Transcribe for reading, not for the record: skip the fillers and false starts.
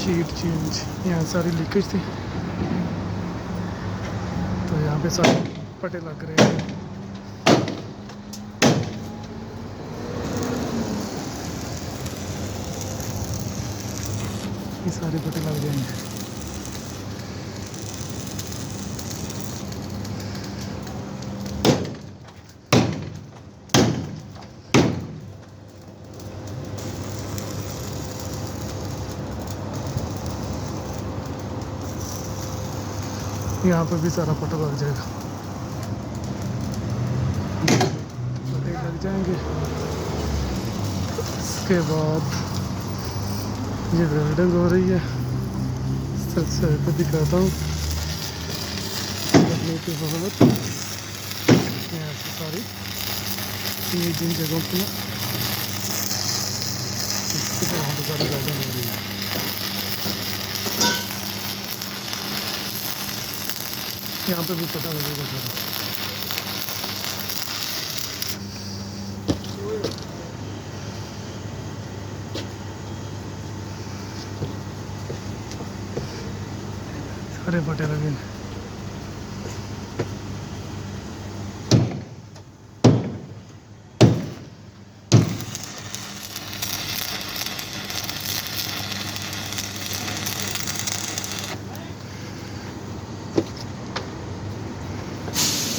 Sheet change, यहाँ सारी leakage थी तो यहाँ पे सारे पटे लग रहे हैं। ये सारे पटे लग जाएंगे। यहाँ पर भी सारा पटा लग जाएगा, पटे लग जाएंगे। इसके बाद ये वेल्डिंग हो रही है, सर पे दिखाता हूँ करने के बाद। यहाँ से सारी जिन जगहों पे इसके वहाँ पर सारी वेल्डिंग हो रही है। यहाँ पे भी पता लगेगा सारा। सारे पटे लगे।